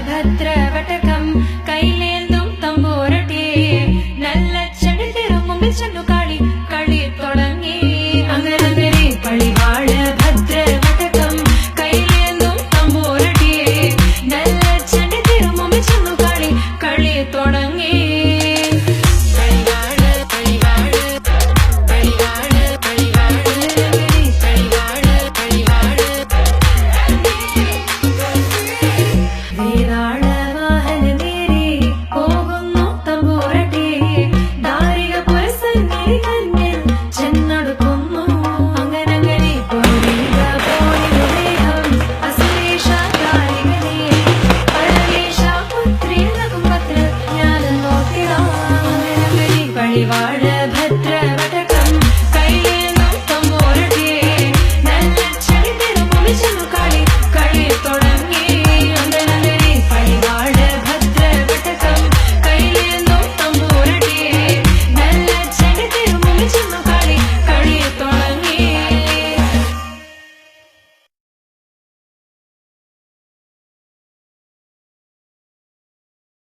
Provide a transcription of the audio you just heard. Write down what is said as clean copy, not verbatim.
ഭദ്രവടകം കൈലേന്തും തമ്പൂരട്ടി നല്ല ചെടി തിരുമുമ്പിൽ ചെന്നു കളി കളി തുടങ്ങി അങ്ങനെ കളിവാള് ഭദ്രവടകം കൈലേന്തും തമ്പൂരട്ടി നല്ല ചെടി തിരുമുമ്പിൽ ചെന്നു കളി കളി തുടങ്ങി വീരാള